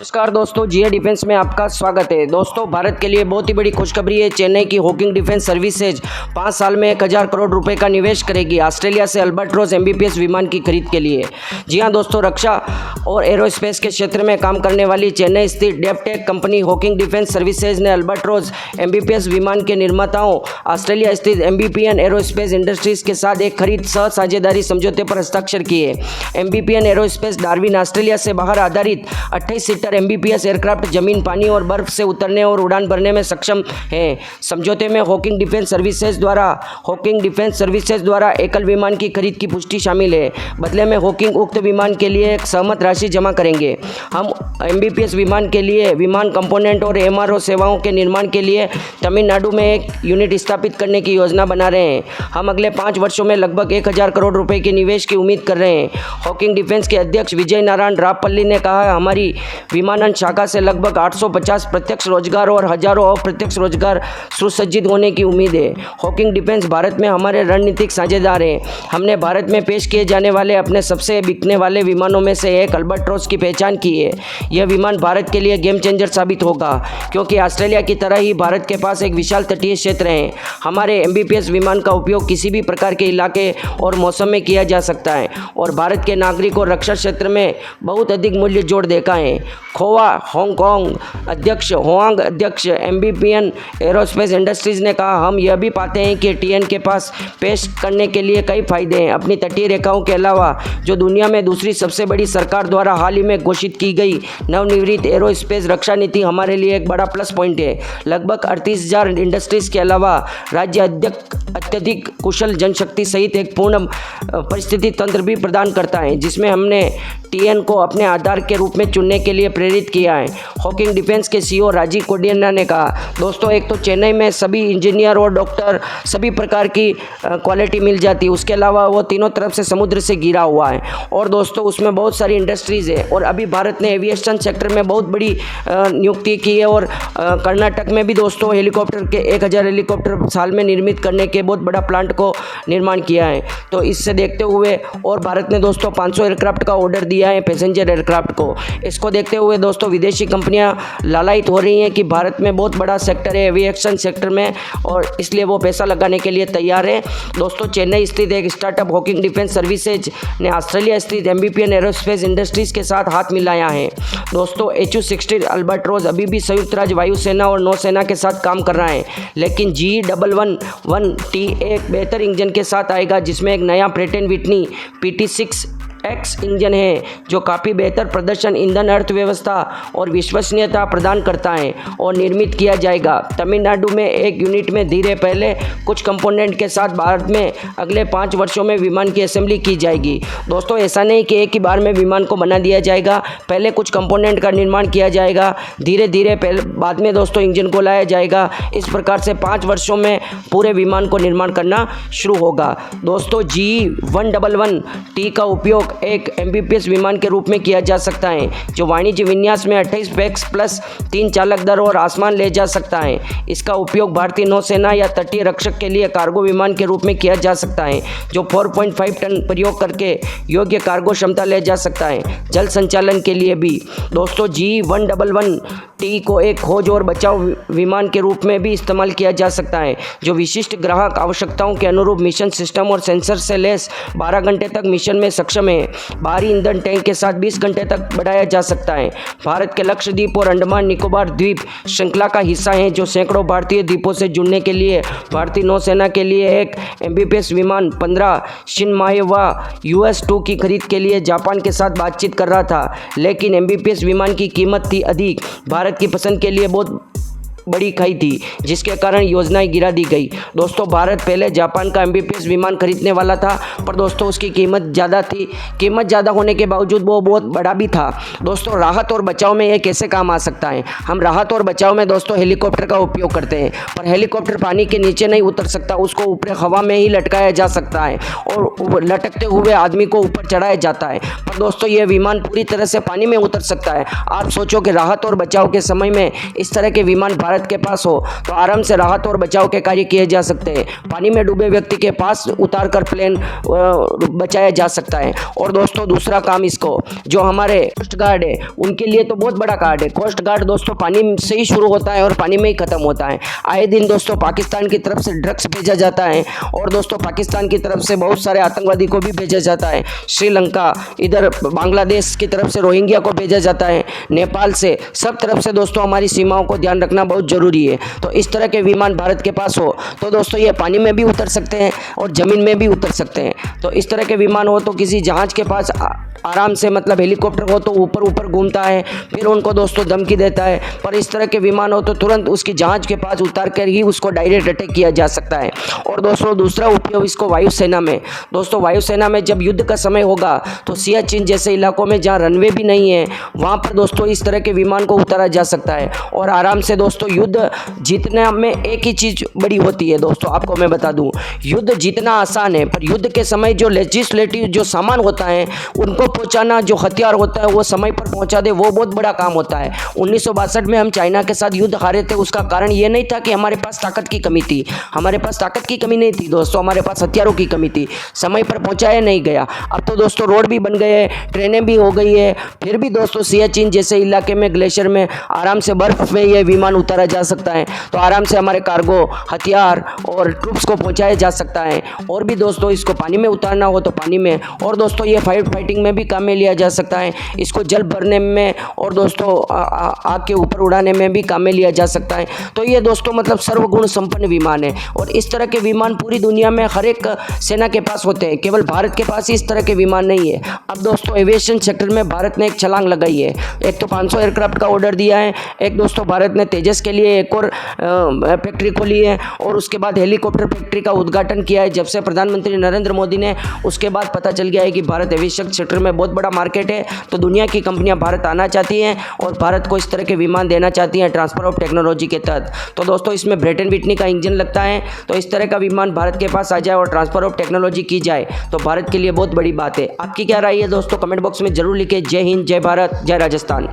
नमस्कार दोस्तों, जीए डिफेंस में आपका स्वागत है। दोस्तों, भारत के लिए बहुत ही बड़ी खुशखबरी है। चेन्नई की हॉकिंग डिफेंस सर्विसेज 5 साल में 1000 करोड़ रुपए का निवेश करेगी ऑस्ट्रेलिया से अल्बाट्रोस एमबीपीएस विमान की खरीद के लिए। जी हां दोस्तों, रक्षा और एरोस्पेस के क्षेत्र में काम करने वाली चेन्नई स्थित डेपटेक कंपनी हॉकिंग डिफेंस सर्विसेज ने अल्बाट्रोस एमबीपीएस विमान के निर्माताओं ऑस्ट्रेलिया स्थित एमबीपीएन एरोस्पेस इंडस्ट्रीज के साथ एक खरीद सह साझेदारी समझौते पर हस्ताक्षर किए। एमबीपीएन एरोस्पेस डार्विन ऑस्ट्रेलिया से बाहर आधारित 28 सीटर एमबीपीएस एयरक्राफ्ट जमीन, पानी और बर्फ से उतरने और उड़ान भरने में सक्षम है। समझौते में हॉकिंग डिफेंस सर्विसेज द्वारा एकल विमान की खरीद की पुष्टि शामिल है। बदले में हॉकिंग उक्त विमान के लिए एक सहमत राशि जमा करेंगे। हम एमबीपीएस विमान के लिए विमान कंपोनेंट और एमआरओ सेवाओं के निर्माण के लिए तमिलनाडु में एक यूनिट स्थापित करने की योजना बना रहे हैं। हम अगले 5 वर्षों में लगभग 1000 करोड़ रुपए के निवेश की उम्मीद कर रहे हैं। हॉकिंग डिफेंस के अध्यक्ष विजय नारायण रापल्ली ने कहा, हमारी विमानन शाखा से लगभग 850 प्रत्यक्ष रोजगार और हजारों अप्रत्यक्ष रोजगार सुसज्जित होने की उम्मीद है। हॉकिंग डिफेंस भारत में हमारे रणनीतिक साझेदार हैं। हमने भारत में पेश किए जाने वाले अपने सबसे बिकने वाले विमानों में से एक अल्बाट्रोस की पहचान की है। यह विमान भारत के लिए गेम चेंजर साबित होगा, क्योंकि ऑस्ट्रेलिया की तरह ही भारत के पास एक विशाल तटीय क्षेत्र है। हमारे एमबीपीएस विमान का उपयोग किसी भी प्रकार के इलाके और मौसम में किया जा सकता है और भारत के नागरिक और रक्षा क्षेत्र में बहुत अधिक मूल्य जोड़ देखा है। खोवा होआंग अध्यक्ष एमबीपीएन एरोस्पेस इंडस्ट्रीज ने कहा, हम यह भी पाते हैं कि टीएन के पास पेश करने के लिए कई फायदे हैं। अपनी तटीय रेखाओं के अलावा जो दुनिया में दूसरी सबसे बड़ी सरकार द्वारा हाल ही में घोषित की गई नवनिर्मित एरोस्पेस रक्षा नीति हमारे लिए एक बड़ा प्लस पॉइंट है। लगभग 38,000 इंडस्ट्रीज के अलावा राज्य अत्यधिक कुशल जनशक्ति सहित एक पूर्ण परिस्थिति तंत्र भी प्रदान करता है, जिसमें हमने टीएन को अपने आधार के रूप में चुनने के लिए प्रेरित किया है। हॉकिंग डिफेंस के सीईओ राजीव कोडियाना ने कहा, दोस्तों, एक तो चेन्नई में सभी इंजीनियर और डॉक्टर सभी प्रकार की क्वालिटी मिल जाती है। उसके अलावा वो तीनों तरफ से समुद्र से घिरा हुआ है और दोस्तों उसमें बहुत सारी इंडस्ट्रीज़ है। और अभी भारत ने एविएशन सेक्टर में बहुत बड़ी नियुक्ति की है और कर्नाटक में भी दोस्तों हेलीकॉप्टर के 1000 हेलीकॉप्टर साल में निर्मित करने के बहुत बड़ा प्लांट को निर्माण किया है। तो इससे देखते हुए और भारत ने दोस्तों 500 एयरक्राफ्ट का ऑर्डर दिया है, पैसेंजर एयरक्राफ्ट को। इसको देखते हुए दोस्तों विदेशी कंपनियां लालायित हो रही हैं कि भारत में बहुत बड़ा सेक्टर है एविएशन सेक्टर में, और इसलिए वो पैसा लगाने के लिए तैयार है। दोस्तों, चेन्नई स्थित एक स्टार्टअप हॉकिंग डिफेंस सर्विसेज ने ऑस्ट्रेलिया स्थित एमबीपीएन एरोस्पेस इंडस्ट्रीज के साथ हाथ मिलाया है। दोस्तों, HU-60 अल्बाट्रोस अभी भी संयुक्त राज्य वायुसेना और नौसेना के साथ काम कर रहा है, लेकिन GE111T एक बेहतर इंजन के साथ आएगा, जिसमें एक नया parade and Whitney PT6X engine है, जो काफ़ी बेहतर प्रदर्शन, ईंधन, अर्थव्यवस्था और विश्वसनीयता प्रदान करता है और निर्मित किया जाएगा तमिलनाडु में एक यूनिट में धीरे पहले कुछ कंपोनेंट के साथ। भारत में अगले 5 वर्षों में विमान की असेंबली की जाएगी। दोस्तों, ऐसा नहीं कि एक ही बार में विमान को बना दिया जाएगा, पहले कुछ कंपोनेंट का निर्माण किया जाएगा, धीरे धीरे बाद में दोस्तों इंजन को लाया जाएगा। इस प्रकार से 5 वर्षों में पूरे विमान को निर्माण करना शुरू होगा। दोस्तों, GE111T का उपयोग एक एमबीपीएस विमान के रूप में किया जा सकता है, जो वाणिज्य विन्यास में 28 पैक्स प्लस 3 चालक दर और आसमान ले जा सकता है। इसका उपयोग भारतीय नौसेना या तटीय रक्षक के लिए कार्गो विमान के रूप में किया जा सकता है, जो 4.5 टन प्रयोग करके योग्य कार्गो क्षमता ले जा सकता है। जल संचालन के लिए भी दोस्तों GE111T को एक खोज और बचाव विमान के रूप में भी इस्तेमाल किया जा सकता है, जो विशिष्ट ग्राहक आवश्यकताओं के अनुरूप मिशन सिस्टम और सेंसर से लैस 12 घंटे तक मिशन में सक्षम है। बाहरी ईंधन टैंक के साथ 20 घंटे तक बढ़ाया जा सकता है। भारत के लक्षद्वीप और अंडमान निकोबार द्वीप श्रृंखला का हिस्सा है, जो सैकड़ों भारतीय द्वीपों से जुड़ने के लिए भारतीय नौसेना के लिए एक एमबीपीएस विमान 15 शिनमाएवा US-2 की खरीद के लिए जापान के साथ बातचीत कर रहा था, लेकिन एमबीपीएस विमान की कीमत थी अधिक, भारत की पसंद के लिए बहुत बड़ी खाई थी, जिसके कारण योजनाएं गिरा दी गई। दोस्तों, भारत पहले जापान का एमबीपीएस विमान खरीदने वाला था, पर दोस्तों उसकी कीमत ज़्यादा थी। कीमत ज़्यादा होने के बावजूद वो बहुत बड़ा भी था। दोस्तों, राहत और बचाव में ये कैसे काम आ सकता है? हम राहत और बचाव में दोस्तों हेलीकॉप्टर का उपयोग करते हैं, पर हेलीकॉप्टर पानी के नीचे नहीं उतर सकता, उसको ऊपर हवा में ही लटकाया जा सकता है और लटकते हुए आदमी को ऊपर चढ़ाया जाता है। पर दोस्तों ये विमान पूरी तरह से पानी में उतर सकता है। आप सोचो कि राहत और बचाव के समय में इस तरह के विमान भारत के पास हो तो आराम से राहत और बचाव के कार्य किए जा सकते हैं। पानी में डूबे व्यक्ति के पास उतार कर प्लेन बचाया जा सकता है। और दोस्तों दूसरा काम इसको जो हमारे कोस्ट गार्ड है उनके लिए तो बहुत बड़ा कार्ड है। कोस्ट गार्ड दोस्तों पानी से ही शुरू होता है और पानी में ही खत्म होता है। आए दिन दोस्तों पाकिस्तान की तरफ से ड्रग्स भेजा जाता है और दोस्तों पाकिस्तान की तरफ से बहुत सारे आतंकवादी को भी भेजा जाता है। श्रीलंका, इधर बांग्लादेश की तरफ से रोहिंग्या को भेजा जाता है, नेपाल से, सब तरफ से दोस्तों हमारी सीमाओं को ध्यान रखना बहुत ज़रूरी है। तो इस तरह के विमान भारत के पास हो तो दोस्तों ये पानी में भी उतर सकते हैं और ज़मीन में भी उतर सकते हैं। तो इस तरह के विमान हो तो किसी जहाज़ के पास आराम से मतलब हेलीकॉप्टर हो तो ऊपर ऊपर घूमता है, फिर उनको दोस्तों धमकी देता है। पर इस तरह के विमान हो तो तुरंत उसकी जहाज़ के पास उतार कर ही उसको डायरेक्ट अटैक किया जा सकता है। और दोस्तों दूसरा उपयोग इसको वायुसेना में, दोस्तों वायुसेना में जब युद्ध का समय होगा तो सियाचिन जैसे इलाकों में जहाँ रनवे भी नहीं है वहाँ पर दोस्तों इस तरह के विमान को उतारा जा सकता है और आराम से दोस्तों युद्ध जीतने में एक ही चीज़ बड़ी होती है। दोस्तों आपको मैं बता दूं, युद्ध जीतना आसान है पर युद्ध के समय जो लेजिस्लेटिव जो सामान होता है उनको पहुंचाना, जो हथियार होता है वो समय पर पहुंचा दे, वो बहुत बड़ा काम होता है। 1962 में हम चाइना के साथ युद्ध हारे थे, उसका कारण ये नहीं था कि हमारे पास ताकत की कमी थी, हमारे पास ताकत की कमी नहीं थी दोस्तों, हमारे पास हथियारों की कमी थी, समय पर पहुंचाया नहीं गया। अब तो दोस्तों रोड भी बन गए, ट्रेनें भी हो गई है, फिर भी दोस्तों सियाचिन जैसे इलाके में ग्लेशियर में आराम से बर्फ में ये विमान उतारा जा सकता है। तो आराम से हमारे कार्गो, हथियार और ट्रूप्स को पहुंचाया जा सकता है। और भी दोस्तों इसको पानी में उतारना हो तो पानी में, और दोस्तों ये फाइटिंग में भी काम में लिया जा सकता है। इसको जल भरने में और दोस्तों आग के ऊपर उड़ाने में भी काम में लिया जा सकता है। तो ये दोस्तों मतलब सर्वगुण संपन्न विमान है और इस तरह के विमान पूरी दुनिया में हर एक सेना के पास होते हैं, केवल भारत के पास इस तरह के विमान नहीं है। अब दोस्तों एविएशन सेक्टर में भारत ने एक छलांग लगाई है। एक तो 500 एयरक्राफ्ट का ऑर्डर दिया है, एक दोस्तों भारत ने तेजस के लिए एक और फैक्ट्री खोली है और उसके बाद हेलीकॉप्टर फैक्ट्री का उद्घाटन किया है। जब से प्रधानमंत्री नरेंद्र मोदी ने, उसके बाद पता चल गया है कि भारत एविएशन सेक्टर में बहुत बड़ा मार्केट है, तो दुनिया की कंपनियां भारत आना चाहती हैं और भारत को इस तरह के विमान देना चाहती हैं ट्रांसफर ऑफ टेक्नोलॉजी के तहत। तो दोस्तों इसमें ब्रेटन विटनी का इंजन लगता है, तो इस तरह का विमान भारत के पास आ जाए और ट्रांसफर ऑफ टेक्नोलॉजी की जाए तो भारत के लिए बहुत बड़ी बात है। आपकी क्या राय है दोस्तों, कमेंट बॉक्स में जरूर लिखिए। जय हिंद, जय भारत, जय राजस्थान।